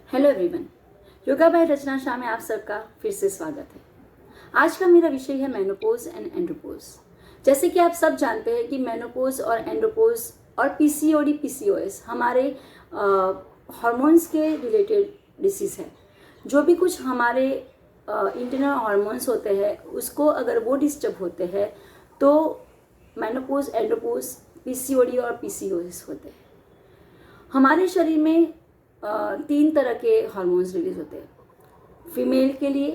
Hello everyone, yoga bye रचना शाह में आप सबका फिर से स्वागत है। आज का मेरा विषय है मेनोपॉज एंड एंड्रोपॉज। जैसे कि आप सब जानते हैं कि मेनोपॉज और एंड्रोपॉज और पीसीओडी पीसीओएस हमारे हार्मोन्स के रिलेटेड डिसीज़ है। जो भी कुछ हमारे इंटरनल हार्मोन्स होते हैं उसको अगर वो डिस्टर्ब होते हैं तो मेनोपॉज, एंड्रोपॉज, पीसीओडी और पीसीओएस होते हैं। हमारे शरीर में 3 तरह के हार्मोन्स रिलीज होते हैं। फीमेल के लिए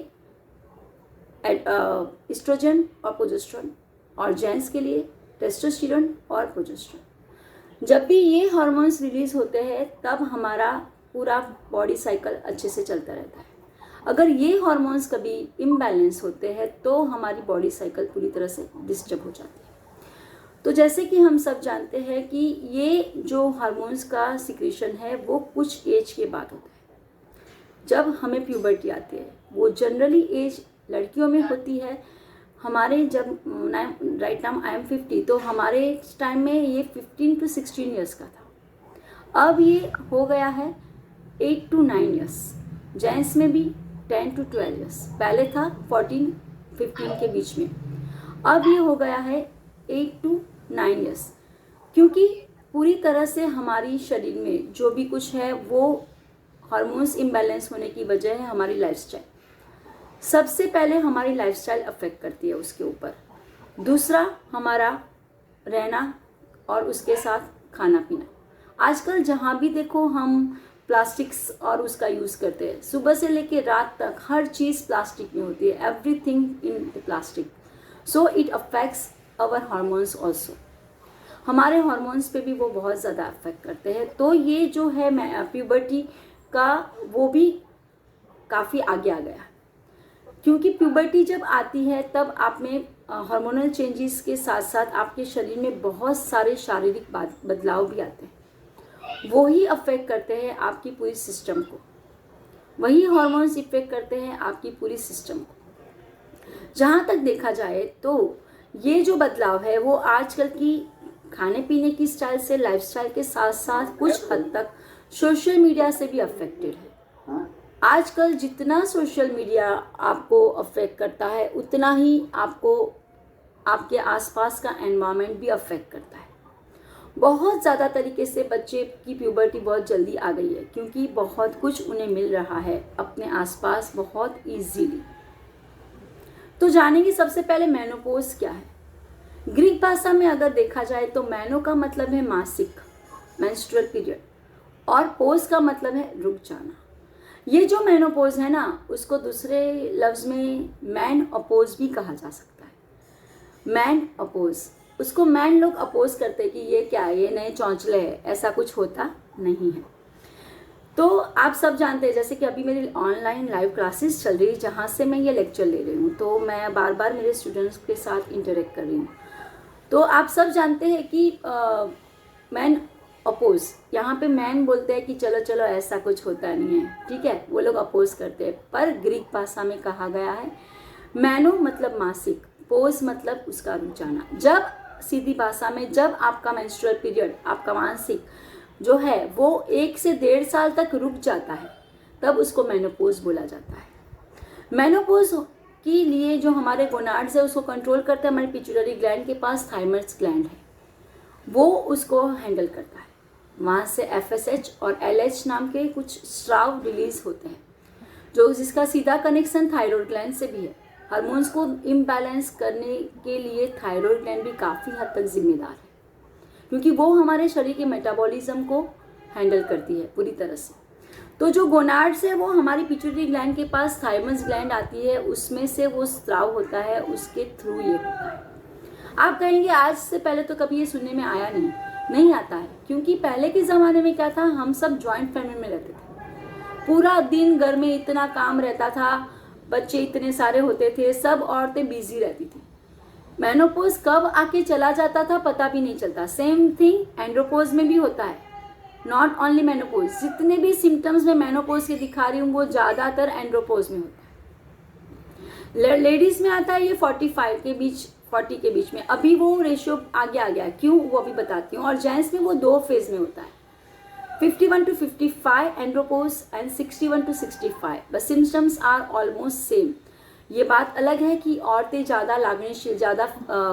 एस्ट्रोजन और प्रोजेस्टेरोन, और जेंट्स के लिए टेस्टोस्टेरोन और प्रोजेस्टेरोन। जब भी ये हार्मोन्स रिलीज होते हैं तब हमारा पूरा बॉडी साइकिल अच्छे से चलता रहता है। अगर ये हार्मोन्स कभी इम्बैलेंस होते हैं तो हमारी बॉडी साइकिल पूरी तरह से डिस्टर्ब हो जाती है। तो जैसे कि हम सब जानते हैं कि ये जो हार्मोन्स का सिक्रीशन है वो कुछ एज के बाद होता है। जब हमें प्यूबर्टी आती है, वो जनरली एज लड़कियों में होती है। हमारे जब राइट नाउ आई एम 50, तो हमारे टाइम में ये 15 to 16 ईयर्स का था। अब ये हो गया है 8 to 9 ईयर्स। जेंट्स में भी 10 to 12 ईयर्स। पहले था 14-15 के बीच में, अब ये हो गया है 8 to 9 ईयर्स। क्योंकि पूरी तरह से हमारी शरीर में जो भी कुछ है वो हार्मोन्स इम्बैलेंस होने की वजह है हमारी लाइफस्टाइल। सबसे पहले हमारी लाइफस्टाइल अफेक्ट करती है उसके ऊपर। दूसरा हमारा रहना और उसके साथ खाना पीना। आजकल जहाँ भी देखो हम प्लास्टिक्स और उसका यूज़ करते हैं। सुबह से लेकर रात तक हर चीज़ प्लास्टिक में होती है, everything in the plastic. So it affects our hormones also. हमारे हार्मोन्स पे भी वो बहुत ज़्यादा अफेक्ट करते हैं। तो ये जो है प्यूबर्टी का वो भी काफ़ी आगे आ गया, क्योंकि प्यूबर्टी जब आती है तब आप में हार्मोनल चेंजेस के साथ साथ आपके शरीर में बहुत सारे शारीरिक बदलाव भी आते हैं। वो ही अफेक्ट करते हैं आपकी पूरी सिस्टम को। वही हार्मोन्स इफेक्ट करते हैं आपकी पूरी सिस्टम को। जहाँ तक देखा जाए तो ये जो बदलाव है वो आजकल की खाने पीने की स्टाइल से, लाइफस्टाइल के साथ साथ कुछ हद तक सोशल मीडिया से भी अफेक्टेड है। आजकल जितना सोशल मीडिया आपको अफेक्ट करता है उतना ही आपको आपके आसपास का एनवायरनमेंट भी अफेक्ट करता है। बहुत ज़्यादा तरीके से बच्चे की प्यूबर्टी बहुत जल्दी आ गई है, क्योंकि बहुत कुछ उन्हें मिल रहा है अपने आसपास बहुत ईजीली। तो जानेंगे सबसे पहले मेनोपॉज क्या है। ग्रीक भाषा में अगर देखा जाए तो मैनो का मतलब है मासिक, मेंस्ट्रुअल पीरियड, और पोज का मतलब है रुक जाना। ये जो मेनोपॉज है ना, उसको दूसरे लफ्ज़ में मैन अपोज भी कहा जा सकता है। मैन अपोज, उसको मैन लोग अपोज करते हैं कि ये क्या है, ये नए चौंचले है, ऐसा कुछ होता नहीं है। तो आप सब जानते हैं, जैसे कि अभी मेरी ऑनलाइन लाइव क्लासेस चल रही है जहाँ से मैं ये लेक्चर ले रही हूँ, तो मैं बार बार मेरे स्टूडेंट्स के साथ इंटरेक्ट कर रही हूँ। तो आप सब जानते हैं कि मैन अपोज, यहाँ पे मैन बोलते हैं कि चलो चलो ऐसा कुछ होता नहीं है, ठीक है, वो लोग अपोज करते हैं। पर ग्रीक भाषा में कहा गया है मैनो मतलब मासिक, पोज मतलब उसका रुक जाना। जब सीधी भाषा में जब आपका मेंस्ट्रुअल पीरियड, आपका मासिक जो है वो 1 से 1.5 साल तक रुक जाता है, तब उसको मेनोपॉज बोला जाता है। मेनोपॉज के लिए जो हमारे गोनाड्स है उसको कंट्रोल करता है हमारे पिट्यूटरी ग्लैंड के पास थाइमस ग्लैंड है, वो उसको हैंडल करता है। वहाँ से FSH और LH नाम के कुछ स्राव रिलीज होते हैं, जो जिसका सीधा कनेक्शन थायराइड ग्लैंड से भी है। हार्मोन्स को इम्बैलेंस करने के लिए थायराइड ग्लैंड भी काफ़ी हद तक जिम्मेदार है, क्योंकि वो हमारे शरीर के मेटाबॉलिज्म को हैंडल करती है पूरी तरह से। तो जो गोनाड्स है वो हमारी पिट्यूटरी ग्लैंड के पास थाइमस ग्लैंड आती है, उसमें से वो स्त्राव होता है, उसके थ्रू ये होता है। आप कहेंगे आज से पहले तो कभी ये सुनने में आया नहीं आता है, क्योंकि पहले के ज़माने में क्या था, हम सब जॉइंट फैमिली में रहते थे। पूरा दिन घर में इतना काम रहता था, बच्चे इतने सारे होते थे, सब औरतें बिजी रहती थी। मेनोपॉज कब आके चला जाता था पता भी नहीं चलता। सेम थिंग एंड्रोपॉज में भी होता है। नॉट ओनली मेनोपॉज, जितने भी सिम्टम्स मैं मेनोपॉज के दिखा रही हूँ वो ज़्यादातर एंड्रोपॉज में होता है। लेडीज़ में आता है ये 40 के बीच में। अभी वो रेशियो आगे आ गया है, क्यों वो अभी बताती हूँ। और जेंट्स में वो 2 फेज में होता है। 51 to 55 andropause and 61 to 65, but symptoms are almost same. ये बात अलग है कि औरतें ज़्यादा लागनशील, ज़्यादा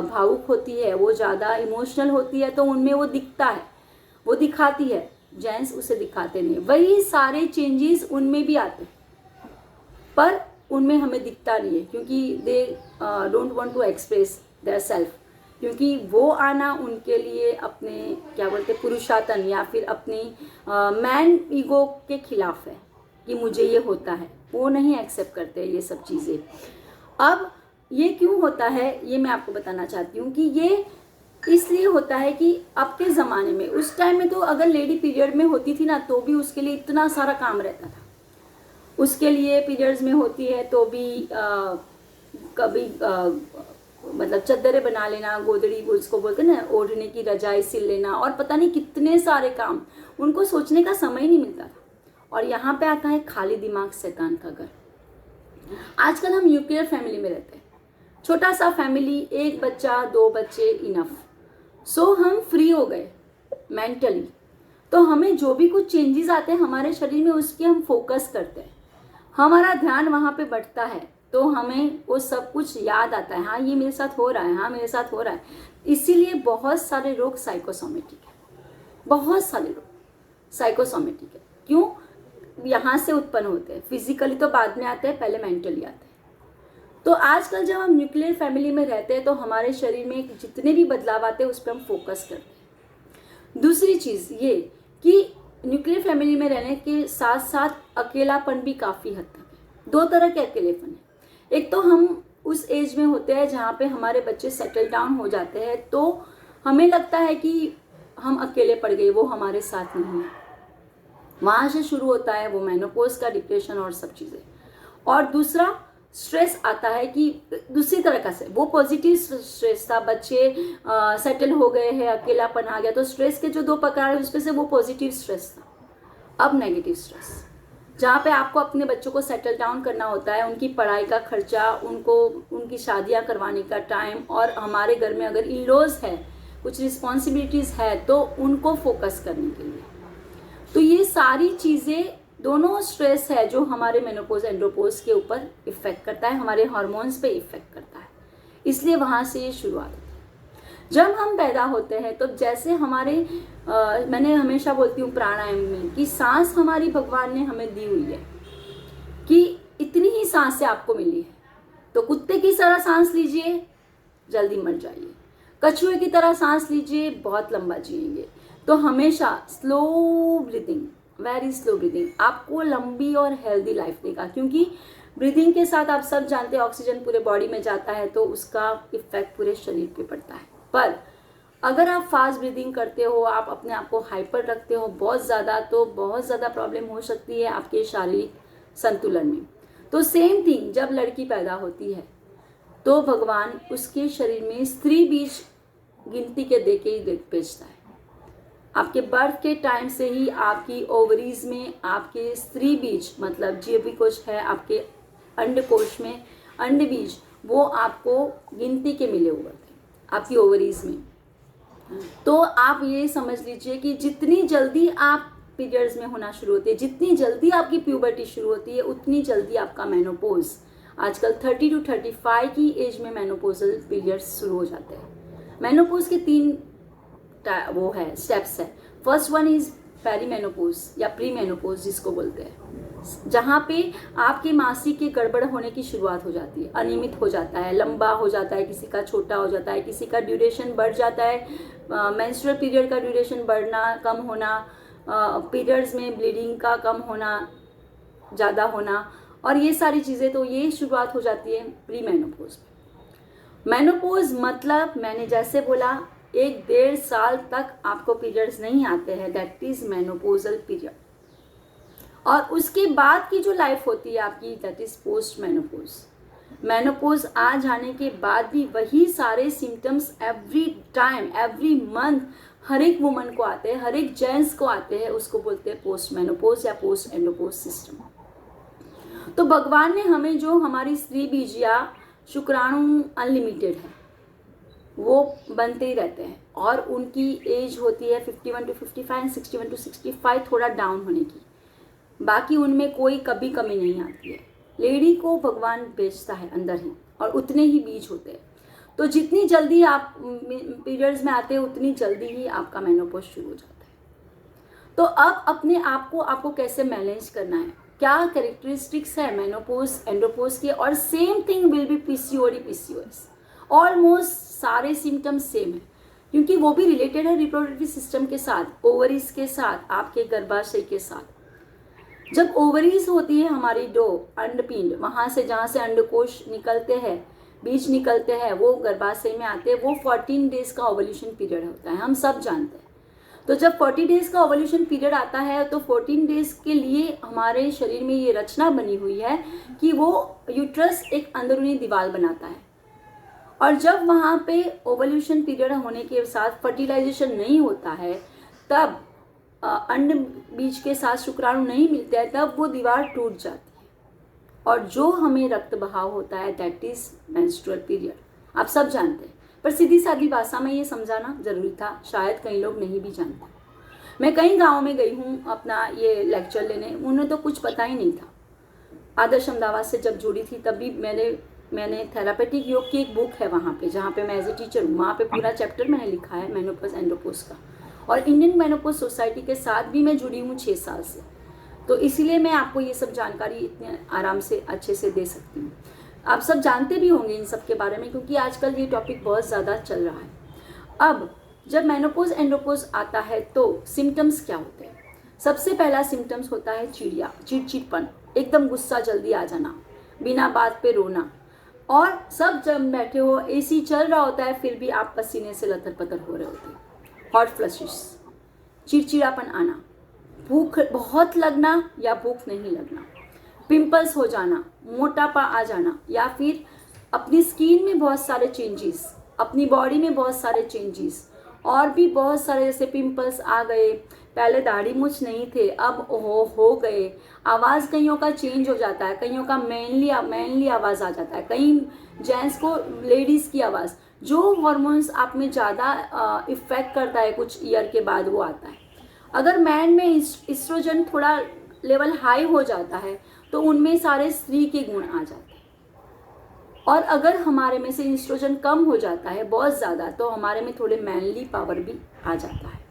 भावुक होती है, वो ज़्यादा इमोशनल होती है, तो उनमें वो दिखता है, वो दिखाती है, जेंट्स उसे दिखाते नहीं। वही सारे चेंजेस उनमें भी आते हैं, पर उनमें हमें दिखता नहीं है, क्योंकि they don't want to express their self, क्योंकि वो आना उनके लिए अपने क्या बोलते हैं पुरुषातन या फिर अपनी मैन ईगो के खिलाफ है कि मुझे ये होता है, वो नहीं एक्सेप्ट करते ये सब चीज़ें। अब ये क्यों होता है ये मैं आपको बताना चाहती हूँ कि ये इसलिए होता है कि अब के ज़माने में, उस टाइम में तो अगर लेडी पीरियड में होती थी ना तो भी उसके लिए इतना सारा काम रहता था, उसके लिए पीरियड्स में होती है तो भी कभी मतलब चद्दरें बना लेना, गोदड़ी उसको बोलते हैं ना, ओढ़ने की रजाई सिल लेना, और पता नहीं कितने सारे काम, उनको सोचने का समय ही नहीं मिलता था। और यहाँ पे आता है खाली दिमाग शैतान का घर। आजकल हम न्यूक्लियर फैमिली में रहते हैं, छोटा सा फैमिली, एक बच्चा, 2 बच्चे इनफ। सो हम फ्री हो गए मेंटली, तो हमें जो भी कुछ चेंजेस आते हैं हमारे शरीर में उसके हम फोकस करते हैं, हमारा ध्यान वहाँ पे बढ़ता है, तो हमें वो सब कुछ याद आता है, हाँ ये मेरे साथ हो रहा है, हाँ मेरे साथ हो रहा है। इसीलिए बहुत सारे रोग साइकोसोमेटिक है, बहुत सारे रोग साइकोसोमेटिक है। क्यों? यहाँ से उत्पन्न होते हैं, फिजिकली तो बाद में आते हैं, पहले मेंटली आते हैं। तो आजकल जब हम न्यूक्लियर फैमिली में रहते हैं तो हमारे शरीर में जितने भी बदलाव आते हैं उस पर हम फोकस करते हैं। दूसरी चीज़ ये कि न्यूक्लियर फैमिली में रहने के साथ साथ अकेलापन भी काफ़ी हद तक है। 2 तरह के अकेलेपन है। एक तो हम उस एज में होते हैं जहाँ पे हमारे बच्चे सेटल डाउन हो जाते हैं, तो हमें लगता है कि हम अकेले पड़ गए, वो हमारे साथ नहीं है। वहाँ से शुरू होता है वो मेनोपॉज का डिप्रेशन और सब चीज़ें। और दूसरा स्ट्रेस आता है कि दूसरी तरह का से वो पॉजिटिव स्ट्रेस था, बच्चे सेटल हो गए हैं, अकेलापन आ गया, तो स्ट्रेस के जो 2 प्रकार है उसमें से वो पॉजिटिव स्ट्रेस था। अब नेगेटिव स्ट्रेस, जहाँ पे आपको अपने बच्चों को सेटल डाउन करना होता है, उनकी पढ़ाई का खर्चा, उनको उनकी शादियाँ करवाने का टाइम, और हमारे घर में अगर इन लॉज है, कुछ रिस्पॉन्सिबिलिटीज़ है, तो उनको फोकस करने के लिए। तो ये सारी चीज़ें, दोनों स्ट्रेस है जो हमारे मेनोपॉज एंड्रोपॉज के ऊपर इफेक्ट करता है, हमारे हार्मोन्स पे इफेक्ट करता है। इसलिए वहाँ से ये शुरुआत होती है। जब हम पैदा होते हैं तो जैसे हमारे मैंने हमेशा बोलती हूँ प्राणायाम में कि सांस हमारी भगवान ने हमें दी हुई है, कि इतनी ही सांसें आपको मिली है, तो कुत्ते की तरह सांस लीजिए, जल्दी मर जाइए, कछुए की तरह सांस लीजिए, बहुत लंबा जिएंगे। तो हमेशा slow breathing, very slow breathing आपको लंबी और हेल्दी लाइफ देगा, क्योंकि ब्रीदिंग के साथ आप सब जानते हैं ऑक्सीजन पूरे बॉडी में जाता है, तो उसका इफेक्ट पूरे शरीर पे पड़ता है। पर अगर आप फास्ट ब्रीदिंग करते हो, आप अपने आप को हाइपर रखते हो बहुत ज़्यादा, तो बहुत ज़्यादा प्रॉब्लम हो सकती है आपके शारीरिक संतुलन में। तो सेम थिंग, जब लड़की पैदा होती है तो भगवान उसके शरीर में स्त्री बीज गिनती के दे के ही भेजता है। आपके बर्थ के टाइम से ही आपकी ओवरीज में आपके स्त्री बीज, मतलब जो भी कुछ है आपके अंडकोश में, अंड बीज, वो आपको गिनती के मिले हुए थे आपकी ओवरीज में। तो आप ये समझ लीजिए कि जितनी जल्दी आप पीरियड्स में होना शुरू होती है, जितनी जल्दी आपकी प्यूबर्टी शुरू होती है, उतनी जल्दी आपका मेनोपॉज, आजकल 30 to 35 की एज में मेनोपॉजल पीरियड्स शुरू हो जाते हैं। मेनोपॉज के 3 वो है स्टेप्स है। फर्स्ट वन इज पेरीमेनोपॉज या प्री मेनोपॉज जिसको बोलते हैं, जहाँ पे आपके मासिक के गड़बड़ होने की शुरुआत हो जाती है, अनियमित हो जाता है, लंबा हो जाता है, किसी का छोटा हो जाता है, किसी का ड्यूरेशन बढ़ जाता है, मेंस्ट्रुअल पीरियड का ड्यूरेशन बढ़ना, कम होना, पीरियड्स में ब्लीडिंग का कम होना, ज़्यादा होना, और ये सारी चीज़ें, तो ये शुरुआत हो जाती है प्री मेनोपॉज। मेनोपॉज मतलब मैंने जैसे बोला 1-1.5 साल तक आपको पीरियड्स नहीं आते हैं, दैट इज मेनोपॉजल पीरियड। और उसके बाद की जो लाइफ होती है आपकी, that is post menopause. Menopause आ जाने के बाद भी वही सारे symptoms every time, every month हर एक वुमन को आते हैं, हर एक जेंट्स को आते हैं, उसको बोलते हैं पोस्ट मेनोपॉज या पोस्ट एंडोपॉज सिस्टम। तो भगवान ने हमें जो हमारी स्त्री बीज या शुक्राणु अनलिमिटेड है, वो बनते ही रहते हैं और उनकी एज होती है 51 to 55 एंड 61 to 65 थोड़ा डाउन होने की, बाकी उनमें कोई कभी कमी नहीं आती है। लेडी को भगवान भेजता है अंदर ही और उतने ही बीज होते हैं। तो जितनी जल्दी आप पीरियड्स में आते हैं उतनी जल्दी ही आपका मेनोपॉज शुरू हो जाता है। तो अब अपने आप को आपको कैसे मैनेज करना है, क्या कैरेक्टरिस्टिक्स है मेनोपॉज एंड्रोपॉज के, और same thing will be PCOD PCOS. Almost सारे सिम्टम्स सेम है क्योंकि वो भी रिलेटेड है रिप्रोडक्टिव सिस्टम के साथ, ओवरीज के साथ, आपके गर्भाशय के साथ। जब ओवरीज होती है हमारी डो अंडपिंड, वहाँ से जहाँ से अंडकोश निकलते हैं, बीज निकलते हैं, वो गर्भाशय में आते हैं, वो 14 डेज का ओवल्यूशन पीरियड होता है, हम सब जानते हैं। तो जब 40 डेज का ओवल्यूशन पीरियड आता है तो 14 डेज के लिए हमारे शरीर में ये रचना बनी हुई है कि वो यूट्रस एक अंदरूनी दीवार बनाता है। और जब वहाँ पे ओवल्यूशन पीरियड होने के साथ फर्टिलाइजेशन नहीं होता है, तब अंड बीज के साथ शुक्राणु नहीं मिलते हैं, तब वो दीवार टूट जाती है और जो हमें रक्त बहाव होता है दैट इज मेंस्ट्रुअल पीरियड। आप सब जानते हैं, पर सीधी सादी भाषा में ये समझाना जरूरी था, शायद कई लोग नहीं भी जानते। मैं कई गाँव में गई हूँ अपना ये लेक्चर लेने, उन्हें तो कुछ पता ही नहीं था। आदर्श अहमदाबाद से जब जुड़ी थी तब भी मैंने थेरापेटिक योग की एक बुक है वहाँ पे, जहाँ पे मैं एज ए टीचर हूँ, वहाँ पे पूरा चैप्टर मैंने लिखा है मेनोपॉज एंड्रोपॉज का। और इंडियन मेनोपॉज सोसाइटी के साथ भी मैं जुड़ी हूँ 6 साल से, तो इसीलिए मैं आपको ये सब जानकारी इतने आराम से अच्छे से दे सकती हूँ। आप सब जानते भी होंगे इन सब के बारे में क्योंकि आजकल ये टॉपिक बहुत ज़्यादा चल रहा है। अब जब मेनोपॉज एंड्रोपॉज आता है तो सिम्टम्स क्या होते हैं? सबसे पहला सिम्टम्स होता है चिड़चिड़पन, एकदम गुस्सा जल्दी आ जाना, बिना बात पे रोना, और सब जब बैठे हो, एसी चल रहा होता है फिर भी आप पसीने से लथर पथर हो रहे होते हैं, हॉट फ्लशेस, चिड़चिड़ापन आना, भूख बहुत लगना या भूख नहीं लगना, पिंपल्स हो जाना, मोटापा आ जाना, या फिर अपनी स्किन में बहुत सारे चेंजेस, अपनी बॉडी में बहुत सारे चेंजेस, और भी बहुत सारे जैसे पिंपल्स आ गए, पहले दाढ़ी मूछ नहीं थे अब हो गए, आवाज़ कईयों का चेंज हो जाता है, कईयों का मैनली आवाज़ आ जाता है, कई जेंट्स को लेडीज़ की आवाज़, जो हार्मोन्स आप में ज़्यादा इफ़ेक्ट करता है कुछ ईयर के बाद वो आता है। अगर मैन में एस्ट्रोजन थोड़ा लेवल हाई हो जाता है तो उनमें सारे स्त्री के गुण आ जाते हैं, और अगर हमारे में से एस्ट्रोजन कम हो जाता है बहुत ज़्यादा तो हमारे में थोड़े मैनली पावर भी आ जाता है।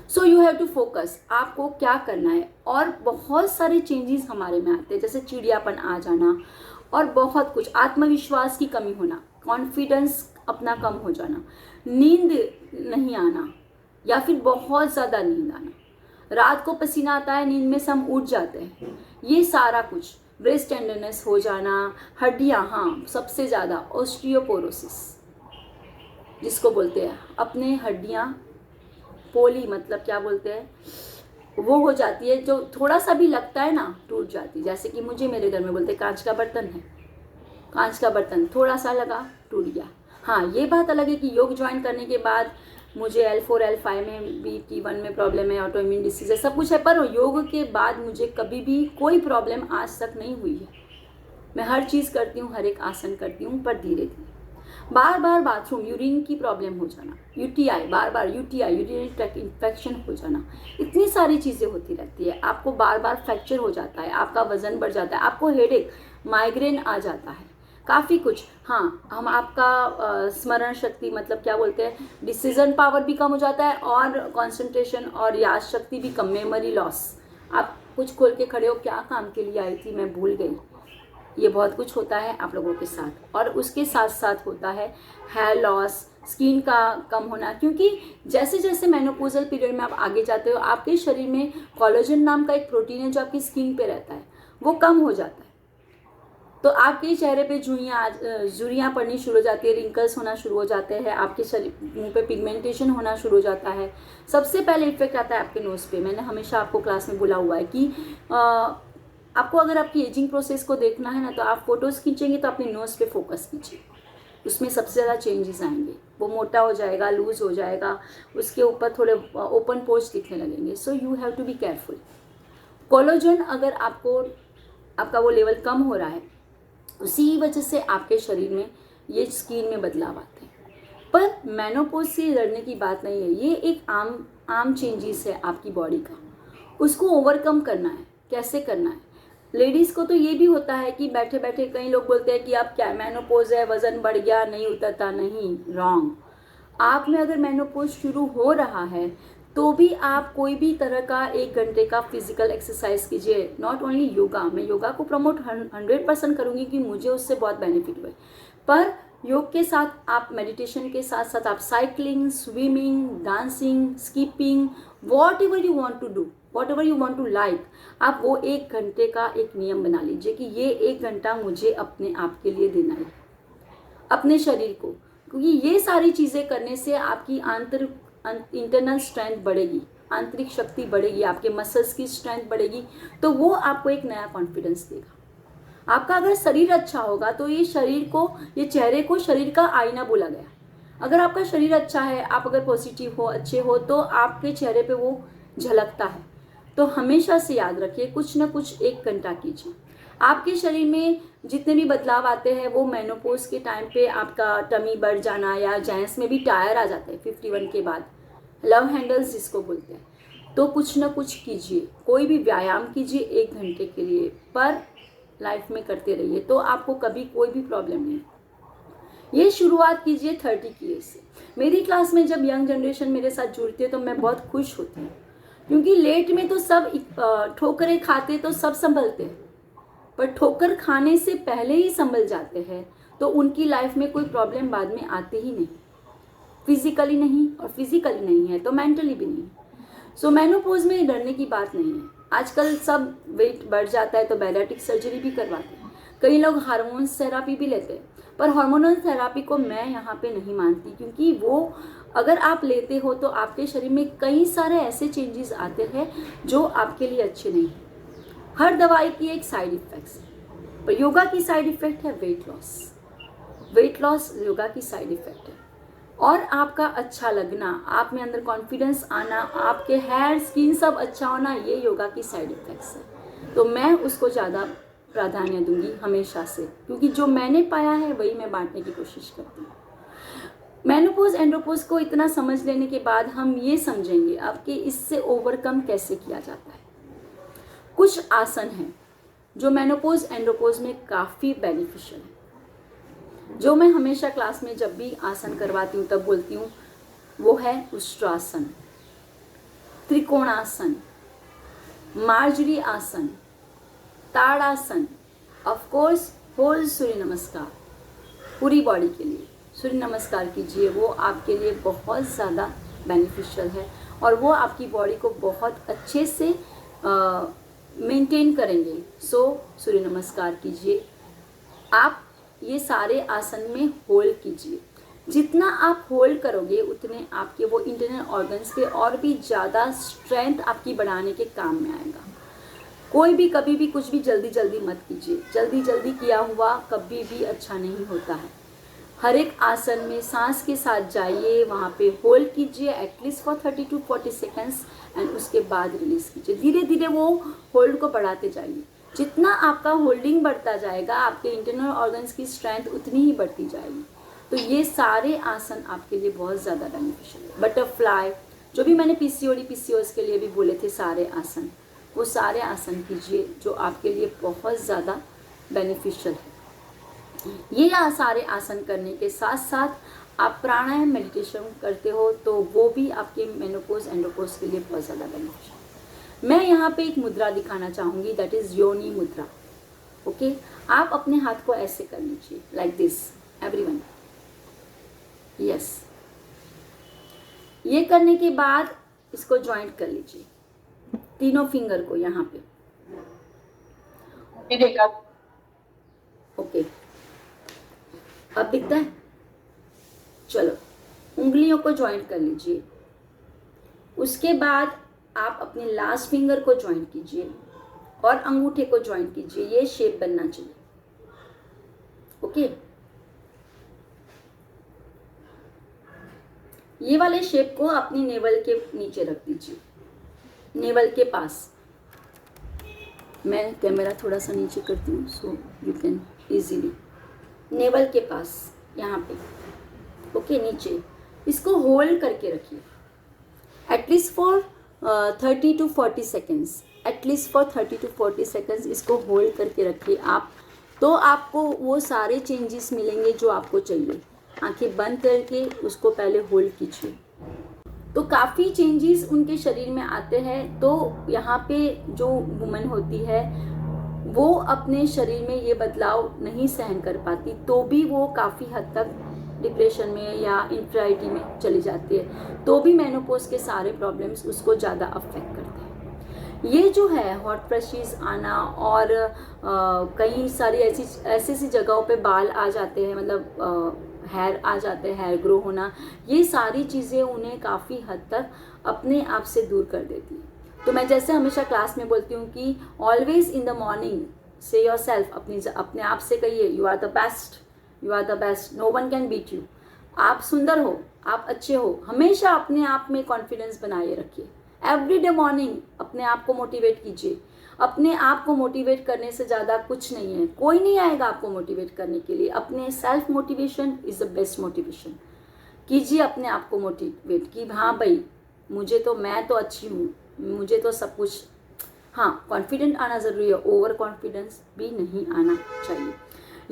So you have to focus, आपको क्या करना है। और बहुत सारे चेंजेस हमारे में आते हैं जैसे चिड़ियापन आ जाना और बहुत कुछ, आत्मविश्वास की कमी होना, कॉन्फिडेंस अपना कम हो जाना, नींद नहीं आना या फिर बहुत ज़्यादा नींद आना, रात को पसीना आता है, नींद में से हम उठ जाते हैं, ये सारा कुछ, ब्रेस्ट टेंडरनेस हो जाना, हड्डियाँ, हाँ सबसे ज़्यादा ऑस्टियोपोरोसिस जिसको बोलते हैं, अपने हड्डियाँ पोली मतलब क्या बोलते हैं वो हो जाती है, जो थोड़ा सा भी लगता है ना टूट जाती है। जैसे कि मुझे मेरे घर में बोलते हैं कांच का बर्तन है, कांच का बर्तन थोड़ा सा लगा टूट गया। हाँ ये बात अलग है कि योग ज्वाइन करने के बाद मुझे L4 L5 में भी T1 में प्रॉब्लम है, ऑटोइम्यून डिसीज है, सब कुछ है, पर योग के बाद मुझे कभी भी कोई प्रॉब्लम आज तक नहीं हुई है। मैं हर चीज़ करती हूँ, हर एक आसन करती हूँ, पर धीरे धीरे। बार बार बाथरूम यूरिन की प्रॉब्लम हो जाना, यूटीआई, बार बार यूटीआई यूरिनरी ट्रैक्ट इन्फेक्शन हो जाना, इतनी सारी चीज़ें होती रहती है। आपको बार बार फ्रैक्चर हो जाता है, आपका वजन बढ़ जाता है, आपको हेडेक, माइग्रेन आ जाता है, काफ़ी कुछ। हाँ हम आपका स्मरण शक्ति मतलब क्या बोलते हैं, डिसीजन पावर भी कम हो जाता है, और कंसंट्रेशन और याद शक्ति भी कम, मेमोरी लॉस। आप कुछ खोल के खड़े हो, क्या काम के लिए आई थी मैं भूल गई, ये बहुत कुछ होता है आप लोगों के साथ। और उसके साथ साथ होता है हेयर लॉस, स्किन का कम होना, क्योंकि जैसे जैसे मेनोपॉजल पीरियड में आप आगे जाते हो आपके शरीर में कोलेजन नाम का एक प्रोटीन है जो आपकी स्किन पे रहता है, वो कम हो जाता है, तो आपके चेहरे पे झुर्रियाँ पड़नी शुरू हो जाती है, रिंकल्स होना शुरू हो जाते हैं, आपके शरीर मुँह पे पिगमेंटेशन होना शुरू हो जाता है। सबसे पहले इफेक्ट आता है आपके नोज़ पे। मैंने हमेशा आपको क्लास में बोला हुआ है कि आपको अगर आपकी एजिंग प्रोसेस को देखना है ना, तो आप फोटोज़ खींचेंगे तो अपने नोज़ पे फोकस कीजिए, उसमें सबसे ज़्यादा चेंजेस आएंगे। वो मोटा हो जाएगा, लूज हो जाएगा, उसके ऊपर थोड़े ओपन पोर्स दिखने लगेंगे। So you have to be careful. Collagen अगर आपका वो लेवल कम हो रहा है, उसी वजह से आपके शरीर में ये स्किन में बदलाव आते हैं। पर मेनोपॉज से लड़ने की बात नहीं है, ये एक आम चेंजेस है आपकी बॉडी का, उसको ओवरकम करना है। कैसे करना है? लेडीज़ को तो ये भी होता है कि बैठे बैठे कई लोग बोलते हैं कि आप क्या मेनोपॉज है, वज़न बढ़ गया, नहीं उतरता, नहीं, रॉन्ग। आप में अगर मेनोपॉज शुरू हो रहा है तो भी आप कोई भी तरह का 1 घंटे का फिजिकल एक्सरसाइज कीजिए। नॉट ओनली योगा, मैं योगा को प्रमोट 100% करूँगी कि मुझे उससे बहुत बेनिफिट हुए, पर योग के साथ आप मेडिटेशन के साथ साथ आप cycling, swimming, dancing, skipping, whatever you want to do, whatever you want to like, आप वो 1 घंटे का एक नियम बना लीजिए कि ये 1 घंटा मुझे अपने आप के लिए देना है, अपने शरीर को। क्योंकि ये सारी चीज़ें करने से आपकी इंटरनल स्ट्रेंथ बढ़ेगी, आंतरिक शक्ति बढ़ेगी, आपके मसल्स की स्ट्रेंथ बढ़ेगी, तो वो आपको एक नया कॉन्फिडेंस देगा। आपका अगर शरीर अच्छा होगा तो ये शरीर को, ये चेहरे को शरीर का आईना बोला गया। अगर आपका शरीर अच्छा है, आप अगर पॉजिटिव हो, अच्छे हो, तो आपके चेहरे पे वो झलकता है। तो हमेशा से याद रखिए, कुछ ना कुछ 1 घंटा कीजिए। आपके शरीर में जितने भी बदलाव आते हैं वो मेनोपॉज के टाइम पे आपका टमी बढ़ जाना, या जेंट्स में भी टायर आ जाते हैं 51 के बाद, लव हैंडल्स जिसको बोलते हैं, तो कुछ ना कुछ कीजिए, कोई भी व्यायाम कीजिए 1 घंटे के लिए, पर लाइफ में करते रहिए, तो आपको कभी कोई भी प्रॉब्लम नहीं। ये शुरुआत कीजिए 30 की एज से। मेरी क्लास में जब यंग जनरेशन मेरे साथ जुड़ती है तो मैं बहुत खुश होती हूँ, क्योंकि लेट में तो सब ठोकरें खाते तो सब संभलते हैं, पर ठोकर खाने से पहले ही संभल जाते हैं तो उनकी लाइफ में कोई प्रॉब्लम बाद में आती ही नहीं, फिजिकली नहीं, और फिजिकली नहीं है तो मेंटली भी नहीं। सो मेनोपॉज में डरने की बात नहीं है। आजकल सब वेट बढ़ जाता है तो बैरिएट्रिक सर्जरी भी करवाते हैं, कई लोग हार्मोन्स थेरापी भी लेते हैं, पर हार्मोनल थेरापी को मैं यहाँ पे नहीं मानती, क्योंकि वो अगर आप लेते हो तो आपके शरीर में कई सारे ऐसे चेंजेस आते हैं जो आपके लिए अच्छे नहीं हैं। हर दवाई की एक साइड इफेक्ट्स है, पर योगा की साइड इफेक्ट है weight loss. Weight loss yoga की साइड इफेक्ट है, और आपका अच्छा लगना, आप में अंदर कॉन्फिडेंस आना, आपके हेयर स्किन सब अच्छा होना, ये योगा की साइड इफेक्ट्स है। तो मैं उसको ज़्यादा प्राधान्य दूंगी हमेशा से, क्योंकि जो मैंने पाया है वही मैं बांटने की कोशिश करती हूँ। मेनोपॉज एंड्रोपॉज को इतना समझ लेने के बाद हम ये समझेंगे अब कि इससे ओवरकम कैसे किया जाता है। कुछ आसन हैं जो मेनोपॉज एंड्रोपॉज में काफ़ी बेनिफिशियल है, जो मैं हमेशा क्लास में जब भी आसन करवाती हूँ तब बोलती हूँ, वो है उष्ट्रासन, त्रिकोणासन, मार्जरी आसन, ताड़ासन, ऑफ कोर्स होल सूर्य नमस्कार। पूरी बॉडी के लिए सूर्य नमस्कार कीजिए, वो आपके लिए बहुत ज़्यादा बेनिफिशियल है, और वो आपकी बॉडी को बहुत अच्छे से मेंटेन करेंगे। सो सूर्य नमस्कार कीजिए। आप ये सारे आसन में होल्ड कीजिए, जितना आप होल्ड करोगे उतने आपके वो इंटरनल ऑर्गन्स पे और भी ज़्यादा स्ट्रेंथ आपकी बढ़ाने के काम में आएगा। कोई भी कभी भी कुछ भी जल्दी जल्दी मत कीजिए, जल्दी जल्दी किया हुआ कभी भी अच्छा नहीं होता है। हर एक आसन में सांस के साथ जाइए, वहाँ पे होल्ड कीजिए at least for 30 to 40 seconds, and उसके बाद रिलीज कीजिए। धीरे धीरे वो होल्ड को बढ़ाते जाइए। जितना आपका होल्डिंग बढ़ता जाएगा, आपके इंटरनल ऑर्गन्स की स्ट्रेंथ उतनी ही बढ़ती जाएगी। तो ये सारे आसन आपके लिए बहुत ज़्यादा बेनिफिशियल है। बटरफ्लाई, जो भी मैंने पीसीओएस के लिए भी बोले थे सारे आसन, वो सारे आसन कीजिए जो आपके लिए बहुत ज़्यादा बेनिफिशियल है। ये सारे आसन करने के साथ साथ आप प्राणायाम मेडिटेशन करते हो तो वो भी आपके मेनोपॉज एंड्रोपॉज के लिए बहुत ज़्यादा बेनिफिशियल। मैं यहाँ पे एक मुद्रा दिखाना चाहूँगी, दैट इज़ योनि मुद्रा। ओके, आप अपने हाथ को ऐसे कर लीजिए, लाइक दिस एवरीवन। यस, ये करने के बाद इसको ज्वाइंट कर लीजिए, तीनों फिंगर को यहाँ पे। ओके, अब दिखता है? चलो, उंगलियों को ज्वाइंट कर लीजिए। उसके बाद आप अपने लास्ट फिंगर को ज्वाइंट कीजिए और अंगूठे को ज्वाइंट कीजिए। ये शेप बनना चाहिए। ओके, ये वाले शेप को अपनी नेवल के नीचे रख दीजिए, नेवल के पास। मैं कैमरा थोड़ा सा नीचे करती हूँ so you can easily. Naval के पास यहाँ पे ओके, नीचे इसको होल्ड करके रखिए at least for 30 to 40 seconds, at least for 30 to 40 seconds इसको होल्ड करके रखिए आप, तो आपको वो सारे चेंजेस मिलेंगे जो आपको चाहिए। आंखें बंद करके उसको पहले होल्ड कीजिए, तो काफ़ी चेंजेस उनके शरीर में आते हैं। तो यहाँ पे जो वुमन होती है वो अपने शरीर में ये बदलाव नहीं सहन कर पाती, तो भी वो काफ़ी हद तक डिप्रेशन में या इन्फिराइटी में चली जाती है, तो भी मेनोपॉज के सारे प्रॉब्लम्स उसको ज़्यादा अफेक्ट करते हैं। ये जो है हॉट फ्लैशेस आना और कई सारी ऐसी जगहों पे बाल आ जाते हैं, मतलब हेयर आ जाते हैं, हेयर ग्रो होना, ये सारी चीज़ें उन्हें काफ़ी हद तक अपने आप से दूर कर देती है। तो मैं जैसे हमेशा क्लास में बोलती हूँ कि always in the morning say yourself, अपने आप से कहिए you are the best, you are the best, no one can beat you. आप सुंदर हो, आप अच्छे हो, हमेशा अपने आप में कॉन्फिडेंस बनाए रखिए। एवरी डे मॉर्निंग अपने आप को मोटिवेट कीजिए। अपने आप को मोटिवेट करने से ज़्यादा कुछ नहीं है, कोई नहीं आएगा आपको मोटिवेट करने के लिए। अपने self motivation is the best motivation. कीजिए अपने आप को मोटिवेट कि हाँ भाई, मैं तो अच्छी हूँ, मुझे तो सब कुछ, हाँ कॉन्फिडेंट आना ज़रूरी है, ओवर कॉन्फिडेंस भी नहीं आना चाहिए।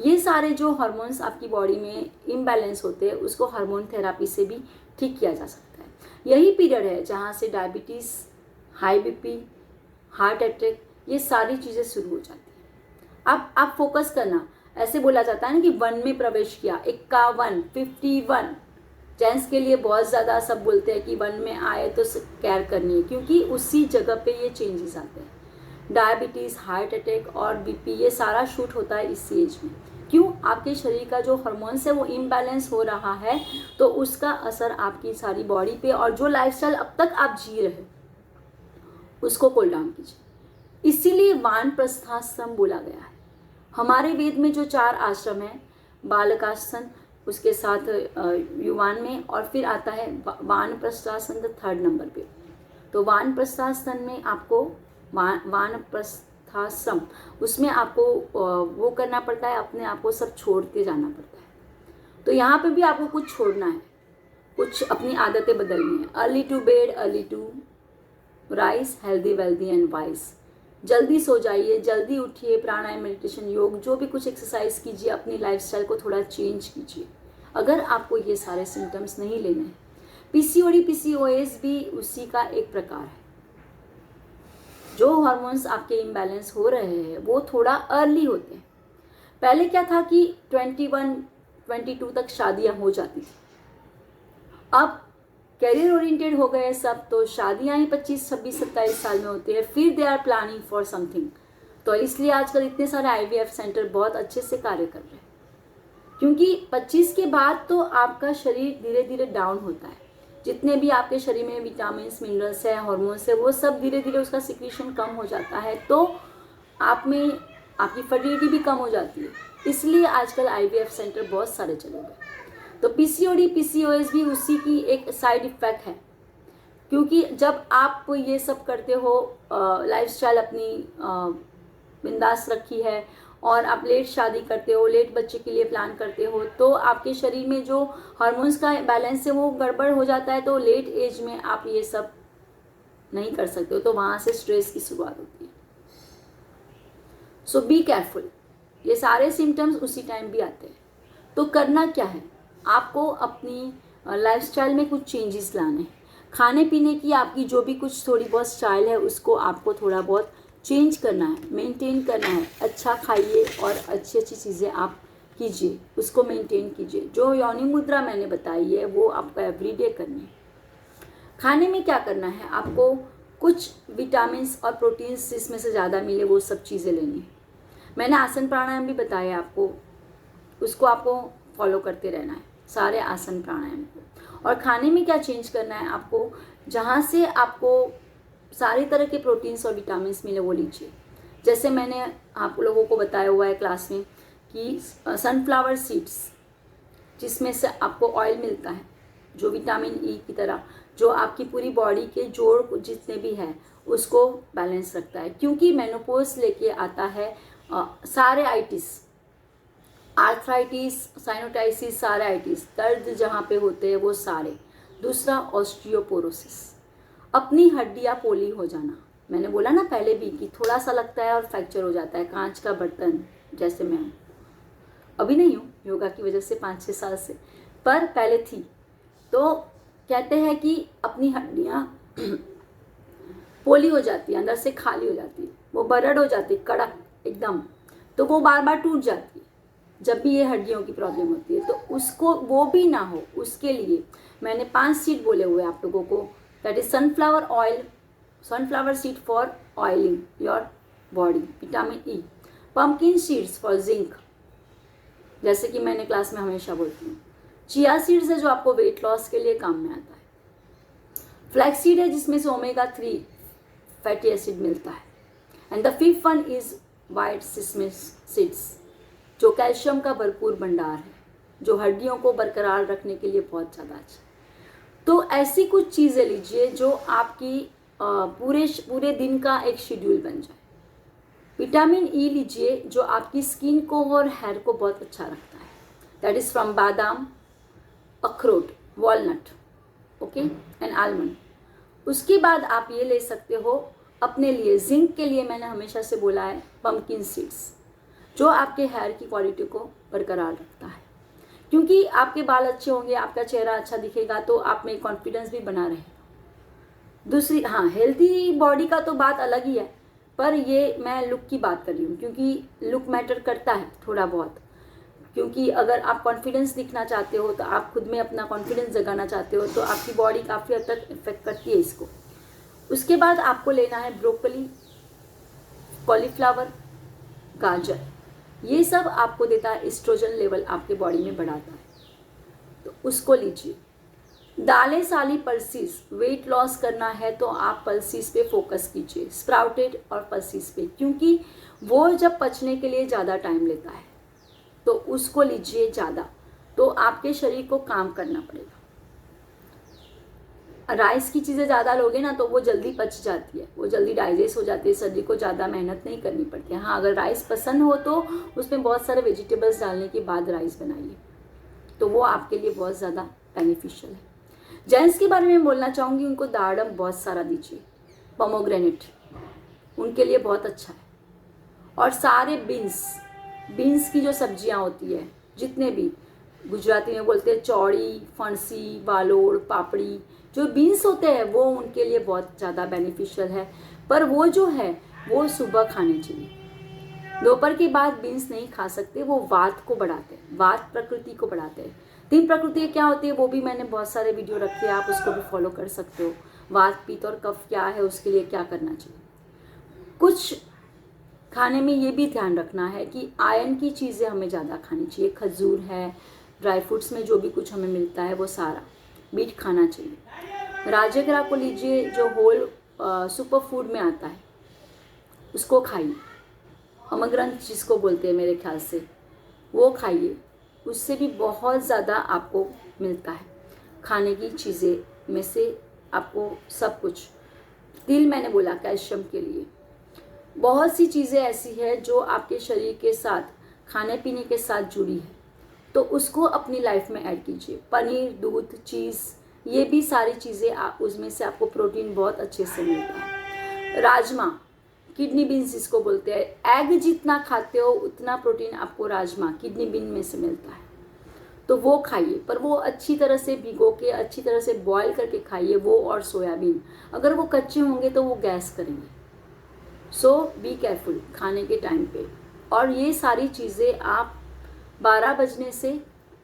ये सारे जो हार्मोन्स आपकी बॉडी में इम्बैलेंस होते हैं उसको हार्मोन थेरेपी से भी ठीक किया जा सकता है। यही पीरियड है जहाँ से diabetes, high BP, heart attack, ये सारी चीज़ें शुरू हो जाती हैं। अब आप फोकस करना, ऐसे बोला जाता है ना कि 1 में प्रवेश किया, 51, 51। जेंट्स के लिए बहुत ज़्यादा सब बोलते हैं कि 1 में आए तो केयर करनी है, क्योंकि उसी जगह पे ये चेंजेस आते हैं। डायबिटीज़, हार्ट अटैक और बीपी, ये सारा शूट होता है इस एज में। क्यों? आपके शरीर का जो हार्मोन्स है वो इम्बैलेंस हो रहा है, तो उसका असर आपकी सारी बॉडी पे, और जो लाइफस्टाइल अब तक आप जी रहे उसको कूल डाउन कीजिए। इसीलिए वानप्रस्थाश्रम बोला गया है। हमारे वेद में जो 4 आश्रम है, बालकाश्रम, उसके साथ युवान में, और फिर आता है वानप्रस्थाश्रम 3rd नंबर पे। तो वानप्रस्थाश्रम में आपको वानप्रस्थाश्रम, उसमें आपको वो करना पड़ता है, अपने आप को सब छोड़ के जाना पड़ता है। तो यहाँ पे भी आपको कुछ छोड़ना है, कुछ अपनी आदतें बदलनी है। Early to bed, early to rise, healthy wealthy and wise. जल्दी सो जाइए, जल्दी उठिए, प्राणायाम, मेडिटेशन, योग, जो भी कुछ एक्सरसाइज कीजिए, अपनी लाइफस्टाइल को थोड़ा चेंज कीजिए। अगर आपको ये सारे सिम्टम्स नहीं लेने हैं, पीसीओडी, पीसीओएस भी उसी का एक प्रकार है। जो हार्मोन्स आपके इम्बैलेंस हो रहे हैं वो थोड़ा अर्ली होते हैं। पहले क्या था कि 21, 22 तक शादियां हो जाती थी। अब कैरियर ओरिएंटेड हो गए सब, तो शादियां ही 25, 26, 27 साल में होती है, फिर they are planning for something. तो इसलिए आजकल इतने सारे आईवीएफ सेंटर बहुत अच्छे से कार्य कर रहे हैं, क्योंकि 25 के बाद तो आपका शरीर धीरे धीरे डाउन होता है। जितने भी आपके शरीर में विटामिन, मिनरल्स है, हार्मोन्स है, वो सब धीरे धीरे उसका सिक्रीशन कम हो जाता है, तो आप में आपकी फर्टिलिटी भी कम हो जाती है। इसलिए आजकल आईवीएफ सेंटर बहुत सारे चले गए। तो पीसीओडी, पीसीओएस भी उसी की एक साइड इफेक्ट है, क्योंकि जब आप ये सब करते हो, लाइफस्टाइल अपनी बिंदास रखी है, और आप लेट शादी करते हो, लेट बच्चे के लिए प्लान करते हो, तो आपके शरीर में जो हार्मोन्स का बैलेंस है वो गड़बड़ हो जाता है। तो लेट एज में आप ये सब नहीं कर सकते हो, तो वहाँ से स्ट्रेस की शुरुआत होती है। सो बी केयरफुल। ये सारे सिम्टम्स उसी टाइम भी आते हैं। तो करना क्या है, आपको अपनी लाइफस्टाइल में कुछ चेंजेस लाने हैं। खाने पीने की आपकी जो भी कुछ थोड़ी बहुत स्टाइल है उसको आपको थोड़ा बहुत चेंज करना है, मेंटेन करना है। अच्छा खाइए और अच्छी अच्छी चीज़ें आप कीजिए, उसको मेंटेन कीजिए। जो योनि मुद्रा मैंने बताई है वो आपको एवरीडे करनी है। खाने में क्या करना है, आपको कुछ विटामिन्स और प्रोटीन्स जिसमें से ज़्यादा मिले वो सब चीज़ें लेनी है। मैंने आसन प्राणायाम भी बताया आपको, उसको आपको फॉलो करते रहना है, सारे आसन प्राणायाम को। और खाने में क्या चेंज करना है आपको, जहाँ से आपको सारे तरह के प्रोटीन्स और विटामिन्स मिले वो लीजिए। जैसे मैंने आप लोगों को बताया हुआ है क्लास में कि सनफ्लावर सीड्स, जिसमें से आपको ऑयल मिलता है, जो विटामिन ई की तरह, जो आपकी पूरी बॉडी के जोड़ जितने भी है उसको बैलेंस रखता है। क्योंकि मेनोपॉज लेके आता है सारे आइटिस, आर्थराइटिस, साइनोटाइसिस, साराइटिस, दर्द जहाँ पे होते हैं वो सारे। दूसरा ऑस्टियोपोरोसिस, अपनी हड्डियाँ पोली हो जाना। मैंने बोला ना पहले भी कि थोड़ा सा लगता है और फ्रैक्चर हो जाता है, कांच का बर्तन जैसे मैं हूँ। अभी नहीं हूँ योगा की वजह से 5-6 साल से, पर पहले थी। तो कहते हैं कि अपनी हड्डियाँ पोली हो जाती है, अंदर से खाली हो जाती है, वो बरड़ हो जाती है कड़क एकदम, तो वो बार बार टूट जाती है जब भी ये हड्डियों की प्रॉब्लम होती है। तो उसको वो भी ना हो, उसके लिए मैंने 5 सीड बोले हुए आप लोगों को। That is sunflower oil, sunflower seed for oiling your body, vitamin E, pumpkin seeds for zinc, जैसे कि मैंने क्लास में हमेशा बोलती हूँ। चिया सीड्स है जो आपको वेट लॉस के लिए काम में आता है। फ्लैक्स सीड है जिसमें से ओमेगा 3 फैटी एसिड मिलता है। And the fifth one is white sesame seeds, जो कैल्शियम का भरपूर भंडार है, जो हड्डियों को बरकरार रखने के लिए बहुत ज़्यादा अच्छा है। तो ऐसी कुछ चीज़ें लीजिए जो आपकी पूरे दिन का एक शेड्यूल बन जाए। विटामिन ई लीजिए जो आपकी स्किन को और हेयर को बहुत अच्छा रखता है। दैट इज़ फ्रॉम बादाम, अखरोट, वॉलनट, ओके, एंड आलमंड। उसके बाद आप ये ले सकते हो अपने लिए जिंक के लिए। मैंने हमेशा से बोला है पम्पकिन सीड्स, जो आपके हेयर की क्वालिटी को बरकरार रखता है, क्योंकि आपके बाल अच्छे होंगे, आपका चेहरा अच्छा दिखेगा, तो आप में कॉन्फिडेंस भी बना रहेगा। दूसरी, हाँ, हेल्दी बॉडी का तो बात अलग ही है, पर ये मैं लुक की बात कर रही हूँ, क्योंकि लुक मैटर करता है थोड़ा बहुत। क्योंकि अगर आप कॉन्फिडेंस दिखना चाहते हो, तो आप खुद में अपना कॉन्फिडेंस जगाना चाहते हो, तो आपकी बॉडी काफ़ी हद तक इफेक्ट करती है इसको। उसके बाद आपको लेना है ब्रोकली, कॉलीफ्लावर, गाजर। ये सब आपको देता है एस्ट्रोजन लेवल, आपके बॉडी में बढ़ाता है, तो उसको लीजिए। दालें साली पल्सीज, वेट लॉस करना है तो आप पल्सीज पे फोकस कीजिए, स्प्राउटेड और पल्सीज पे, क्योंकि वो जब पचने के लिए ज़्यादा टाइम लेता है, तो उसको लीजिए ज़्यादा, तो आपके शरीर को काम करना पड़ेगा। राइस की चीज़ें ज़्यादा लोगे ना तो वो जल्दी पच जाती है, वो जल्दी डाइजेस्ट हो जाती है, शरीर को ज़्यादा मेहनत नहीं करनी पड़ती है। हाँ, अगर राइस पसंद हो तो उसमें बहुत सारे वेजिटेबल्स डालने के बाद राइस बनाइए, तो वो आपके लिए बहुत ज़्यादा बेनिफिशियल है। जेंट्स के बारे में बोलना चाहूँगी, उनको दाड़म बहुत सारा दीजिए, पोमोग्रेनेट उनके लिए बहुत अच्छा है। और सारे बीन्स की जो सब्जियां होती है, जितने भी गुजराती में बोलते हैं चौड़ी, फणसी, बालोड़, पापड़ी, जो बीन्स होते हैं वो उनके लिए बहुत ज़्यादा बेनिफिशियल है। पर वो जो है वो सुबह खाने चाहिए, दोपहर के बाद बीन्स नहीं खा सकते, वो वात को बढ़ाते हैं, वात प्रकृति को बढ़ाते हैं। 3 प्रकृति क्या होती है वो भी मैंने बहुत सारे वीडियो रखे हैं, आप उसको भी फॉलो कर सकते हो। वात, पित्त और कफ क्या है, उसके लिए क्या करना चाहिए। कुछ खाने में ये भी ध्यान रखना है कि आयरन की चीज़ें हमें ज़्यादा खानी चाहिए। खजूर है, ड्राई फ्रूट्स में जो भी कुछ हमें मिलता है वो सारा बीट खाना चाहिए। राजगिरा को लीजिए जो होल सुपर फूड में आता है, उसको खाइए। अमरगंथ जिसको बोलते हैं मेरे ख्याल से, वो खाइए, उससे भी बहुत ज़्यादा आपको मिलता है खाने की चीज़ें में से, आपको सब कुछ। तिल मैंने बोला कैल्शियम के लिए। बहुत सी चीज़ें ऐसी है जो आपके शरीर के साथ, खाने पीने के साथ जुड़ी है, तो उसको अपनी लाइफ में ऐड कीजिए। पनीर, दूध, चीज़, ये भी सारी चीज़ें उसमें से आपको प्रोटीन बहुत अच्छे से मिलता है। राजमा, किडनी बीन्स जिसको बोलते हैं, एग जितना खाते हो उतना प्रोटीन आपको राजमा, किडनी बीन में से मिलता है, तो वो खाइए। पर वो अच्छी तरह से भिगो के, अच्छी तरह से बॉईल करके खाइए, वो और सोयाबीन। अगर वो कच्चे होंगे तो वो गैस करेंगे, सो बी केयरफुल खाने के टाइम पे। और ये सारी चीज़ें आप 12 बजने से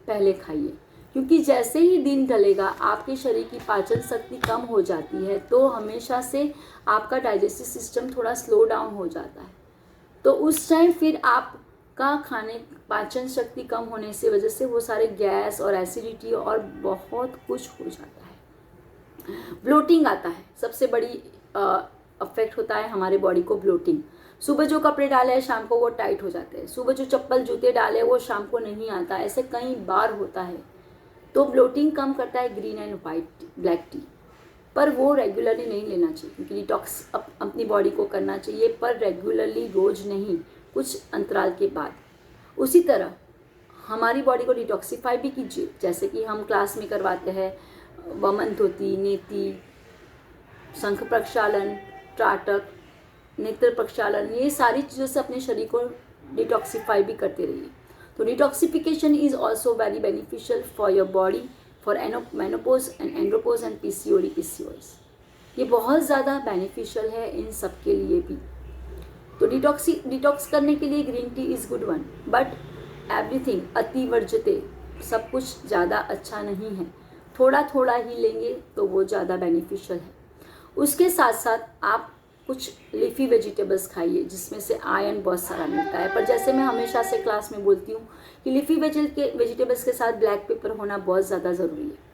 पहले खाइए, क्योंकि जैसे ही दिन ढलेगा आपके शरीर की पाचन शक्ति कम हो जाती है, तो हमेशा से आपका डाइजेस्टिव सिस्टम थोड़ा स्लो डाउन हो जाता है, तो उस टाइम फिर आपका खाने पाचन शक्ति कम होने से वजह से वो सारे गैस और एसिडिटी और बहुत कुछ हो जाता है। ब्लोटिंग आता है, सबसे बड़ी अफेक्ट होता है हमारे बॉडी को ब्लोटिंग। सुबह जो कपड़े डाले हैं शाम को वो टाइट हो जाते हैं, सुबह जो चप्पल जूते डाले वो शाम को नहीं आता, ऐसे कई बार होता है। तो ब्लोटिंग कम करता है green and white black T, पर वो रेगुलरली नहीं लेना चाहिए, क्योंकि डिटॉक्स अपनी बॉडी को करना चाहिए, पर रेगुलरली रोज नहीं, कुछ अंतराल के बाद। उसी तरह हमारी बॉडी को डिटॉक्सिफाई भी कीजिए, जैसे कि हम क्लास में करवाते हैं वमन धोती, नेति, शंख प्रक्षालन, त्राटक, नेत्र प्रक्षालन, ये सारी चीज़ों से अपने शरीर को डिटॉक्सिफाई भी करते रहिए। तो detoxification is also very beneficial for your body, for menopause and andropause and PCOD PCOS. ये बहुत ज़्यादा बेनिफिशियल है इन सब के लिए भी। तो डिटॉक्स करने के लिए green tea is good one, but everything अति वर्जते, सब कुछ ज़्यादा अच्छा नहीं है, थोड़ा थोड़ा ही लेंगे तो वो ज़्यादा बेनिफिशियल है। उसके साथ साथ आप कुछ लीफी वेजिटेबल्स खाइए जिसमें से आयरन बहुत सारा मिलता है। पर जैसे मैं हमेशा से क्लास में बोलती हूँ कि लीफी वेजिटेबल्स के साथ ब्लैक पेपर होना बहुत ज़्यादा ज़रूरी है।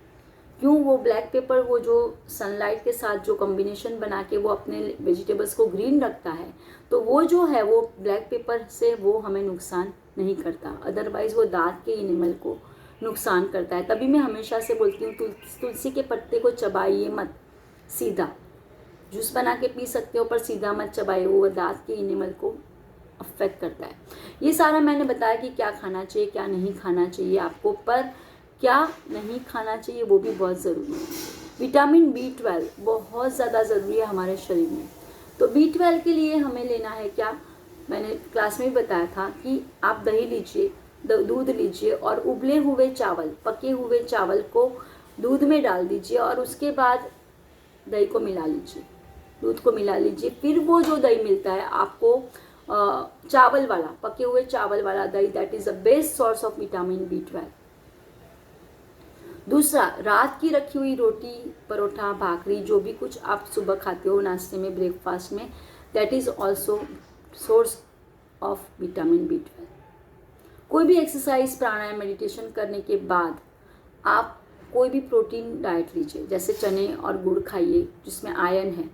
क्यों? वो ब्लैक पेपर वो जो सनलाइट के साथ जो कॉम्बिनेशन बना के वो अपने वेजिटेबल्स को ग्रीन रखता है, तो वो जो है वो ब्लैक पेपर से वो हमें नुकसान नहीं करता, अदरवाइज़ वो दांत के इनेमल को नुकसान करता है। तभी मैं हमेशा से बोलती हूँ तुलसी के पत्ते को चबाइए मत, सीधा जूस बना के पी सकते हो पर सीधा मत चबाइए, वो दांत के इनेमल को अफेक्ट करता है। ये सारा मैंने बताया कि क्या खाना चाहिए क्या नहीं खाना चाहिए आपको, पर क्या नहीं खाना चाहिए वो भी बहुत ज़रूरी है। विटामिन B12 बहुत ज़्यादा ज़रूरी है हमारे शरीर में। तो B12 के लिए हमें लेना है क्या, मैंने क्लास में भी बताया था कि आप दही लीजिए, दूध लीजिए और उबले हुए चावल, पके हुए चावल को दूध में डाल दीजिए और उसके बाद दही को मिला लीजिए, दूध को मिला लीजिए। फिर वो जो दही मिलता है आपको चावल वाला, पके हुए चावल वाला दही, that is the best source of vitamin B12। दूसरा, रात की रखी हुई रोटी, परोठा, भाकरी, जो भी कुछ आप सुबह खाते हो नाश्ते में, ब्रेकफास्ट में, that is also source of vitamin B12। कोई भी एक्सरसाइज, प्राणायाम, मेडिटेशन करने के बाद आप कोई भी प्रोटीन डाइट लीजिए, जैसे चने और गुड़ खाइए जिसमें आयरन है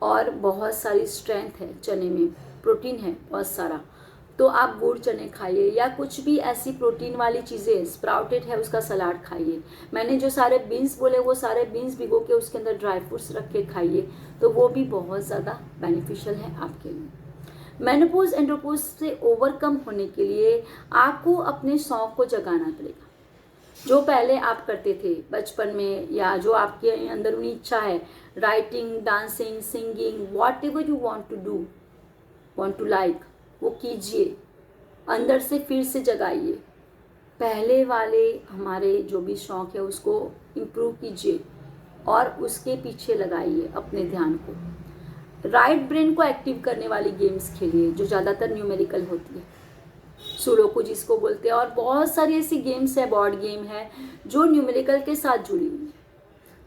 और बहुत सारी स्ट्रेंथ है, चने में प्रोटीन है बहुत सारा, तो आप गुड़ चने खाइए या कुछ भी ऐसी प्रोटीन वाली चीज़ें, स्प्राउटेड है उसका सलाद खाइए। मैंने जो सारे बीन्स बोले वो सारे बीन्स भिगो के उसके अंदर ड्राई फ्रूट्स रख के खाइए, तो वो भी बहुत ज़्यादा बेनिफिशियल है आपके लिए। मेनोपॉज एंड्रोपोज से ओवरकम होने के लिए आपको अपने शौक़ को जगाना पड़ेगा। जो पहले आप करते थे बचपन में या जो आपके अंदरूनी इच्छा है, writing, dancing, singing, whatever you want to do, want to like, वो कीजिए, अंदर से फिर से जगाइए। पहले वाले हमारे जो भी शौक़ है उसको इम्प्रूव कीजिए और उसके पीछे लगाइए अपने ध्यान को। राइट ब्रेन को एक्टिव करने वाली गेम्स खेलिए जो ज़्यादातर न्यूमेरिकल होती है, सुडोकू जिसको बोलते हैं, और बहुत सारी ऐसी गेम्स है, बोर्ड गेम है जो न्यूमेरिकल के साथ जुड़ी हुई है।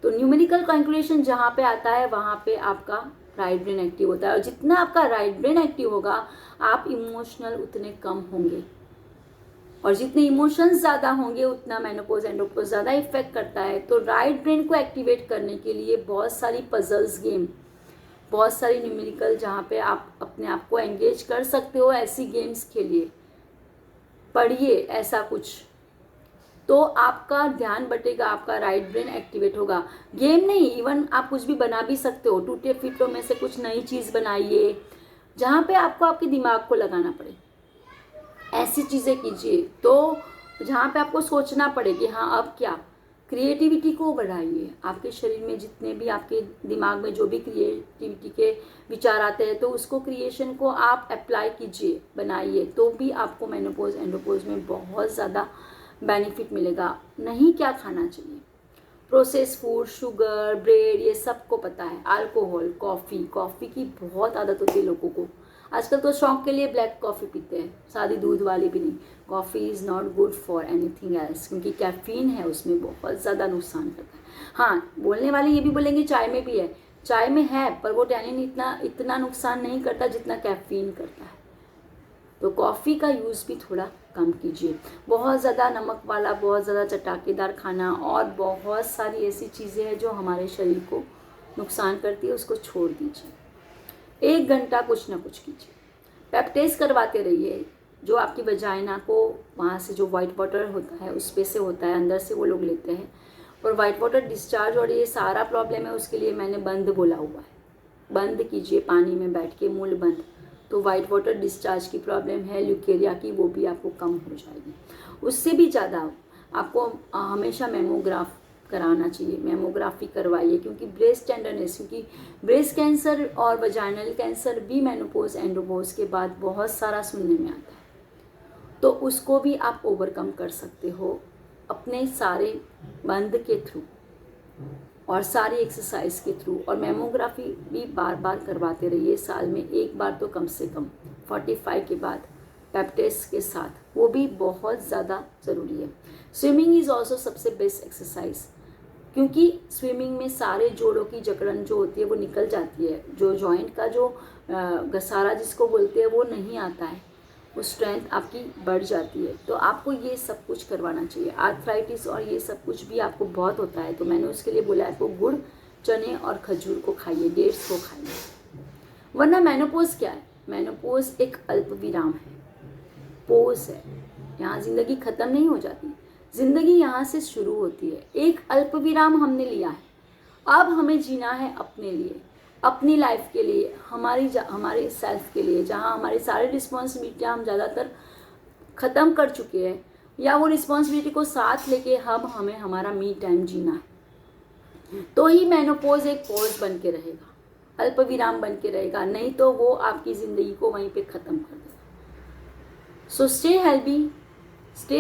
तो न्यूमेरिकल कैलकुलेशन जहाँ पे आता है वहाँ पे आपका राइट ब्रेन एक्टिव होता है, और जितना आपका राइट ब्रेन एक्टिव होगा आप इमोशनल उतने कम होंगे, और जितने इमोशंस ज़्यादा होंगे उतना मेनोपॉज एंड्रोपोज ज़्यादा इफेक्ट करता है। तो राइट ब्रेन को एक्टिवेट करने के लिए बहुत सारी पजल्स गेम, बहुत सारी न्यूमेरिकल जहाँ पे आप अपने आप को एंगेज कर सकते हो, ऐसी गेम्स खेलिए, पढ़िए ऐसा कुछ, तो आपका ध्यान बटेगा, आपका राइट ब्रेन एक्टिवेट होगा। गेम नहीं, इवन आप कुछ भी बना भी सकते हो, टूटे फीटों में से कुछ नई चीज़ बनाइए जहाँ पे आपको आपके दिमाग को लगाना पड़े, ऐसी चीज़ें कीजिए तो जहाँ पे आपको सोचना पड़े कि हाँ अब क्या। क्रिएटिविटी को बढ़ाइए, आपके शरीर में जितने भी आपके दिमाग में जो भी क्रिएटिविटी के विचार आते हैं तो उसको, क्रिएशन को आप अप्लाई कीजिए, बनाइए, तो भी आपको मेनोपॉज एंड्रोपोज में बहुत ज़्यादा बेनिफिट मिलेगा। नहीं क्या खाना चाहिए, प्रोसेस फूड, शुगर, ब्रेड, ये सबको पता है, अल्कोहल, कॉफ़ी की बहुत आदत होती है लोगों को। आजकल तो शौक के लिए ब्लैक कॉफ़ी पीते हैं, सादी दूध वाली भी नहीं। Coffee is not good for anything else, क्योंकि कैफ़ीन है उसमें, बहुत ज़्यादा नुकसान करता है। हाँ, बोलने वाले ये भी बोलेंगे चाय में भी है, चाय में है पर वो टैनिन इतना नुकसान नहीं करता जितना कैफ़ीन करता है। तो कॉफ़ी का यूज़ भी थोड़ा कम कीजिए। बहुत ज़्यादा नमक वाला, बहुत ज़्यादा चटाकेदार खाना और बहुत सारी ऐसी चीज़ें हैं जो हमारे शरीर को नुकसान करती है, उसको छोड़ दीजिए। 1 घंटा कुछ ना कुछ कीजिए, पेप टेस्ट करवाते रहिए, जो आपकी वजाइना को वहाँ से जो वाइट वाटर होता है उस पे से होता है, अंदर से वो लोग लेते हैं, और वाइट वाटर डिस्चार्ज और ये सारा प्रॉब्लम है, उसके लिए मैंने बंद बोला हुआ है, बंद कीजिए, पानी में बैठ के मूल बंद, तो वाइट वाटर डिस्चार्ज की प्रॉब्लम है, ल्यूकेरिया की, वो भी आपको कम हो जाएगी। उससे भी ज़्यादा आपको हमेशा मेमोग्राफ कराना चाहिए, मेमोग्राफी करवाइए, क्योंकि ब्रेस्ट टेंडरनेस, क्योंकि ब्रेस्ट कैंसर और वजाइनल कैंसर भी मेनोपॉज एंड्रोपोज के बाद बहुत सारा सुनने में आता है, तो उसको भी आप ओवरकम कर सकते हो अपने सारे बंद के थ्रू और सारी एक्सरसाइज के थ्रू। और मेमोग्राफी भी बार बार करवाते रहिए, साल में एक बार तो कम से कम 45 के बाद पेप टेस्ट के साथ, वो भी बहुत ज़्यादा ज़रूरी है। स्विमिंग इज़ ऑल्सो सबसे बेस्ट एक्सरसाइज, क्योंकि स्विमिंग में सारे जोड़ों की जकड़न जो होती है वो निकल जाती है, जो जॉइंट का जो घसारा जिसको बोलते हैं वो नहीं आता है, वो स्ट्रेंथ आपकी बढ़ जाती है। तो आपको ये सब कुछ करवाना चाहिए। आर्थराइटिस और ये सब कुछ भी आपको बहुत होता है, तो मैंने उसके लिए बोला आपको गुड़, चने और खजूर को खाइए, डेट्स को खाइए। वरना मेनोपॉज क्या है? मेनोपॉज एक अल्प विराम है, पोज है। यहाँ ज़िंदगी ख़त्म नहीं हो जाती, ज़िंदगी यहाँ से शुरू होती है। एक अल्प विराम हमने लिया है, अब हमें जीना है अपने लिए, अपनी लाइफ के लिए, हमारे सेल्फ के लिए, जहाँ हमारी सारी रिस्पॉन्सिबिलिटियाँ हम ज़्यादातर ख़त्म कर चुके हैं, या वो रिस्पॉन्सिबिलिटी को साथ लेके हमें हमारा मी टाइम जीना है। तो ही मेनोपॉज एक पॉज बन के रहेगा, अल्प विराम बन के रहेगा, नहीं तो वो आपकी ज़िंदगी को वहीं पे ख़त्म कर देगा। So stay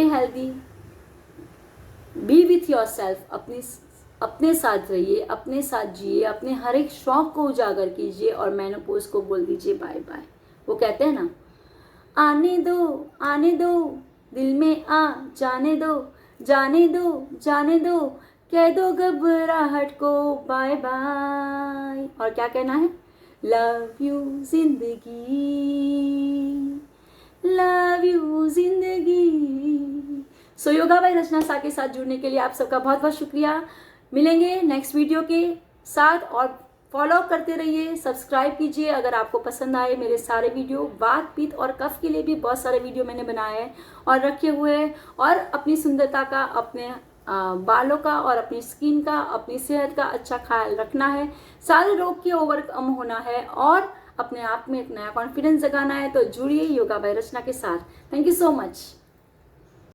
healthy, B with your self, अपने साथ रहिए, अपने साथ जिए, अपने हर एक शौक को उजागर कीजिए और मेनोपॉज को बोल दीजिए बाय बाय। वो कहते हैं ना, आने दो दिल में आ जाने दो, कह दो घबराहट को बाय बाय। और क्या कहना है? लव यू जिंदगी। सो योगा बाय रचना सा के साथ जुड़ने के लिए आप सबका बहुत बहुत शुक्रिया। मिलेंगे नेक्स्ट वीडियो के साथ, और फॉलो करते रहिए, सब्सक्राइब कीजिए अगर आपको पसंद आए मेरे सारे वीडियो। वात, पित्त और कफ के लिए भी बहुत सारे वीडियो मैंने बनाए हैं और रखे हुए हैं। और अपनी सुंदरता का, अपने बालों का और अपनी स्किन का, अपनी सेहत का अच्छा ख्याल रखना है, सारे रोग के ओवरकम होना है और अपने आप में एक नया कॉन्फिडेंस जगाना है। तो जुड़िए योगा बाय रचना के साथ। Thank you so much.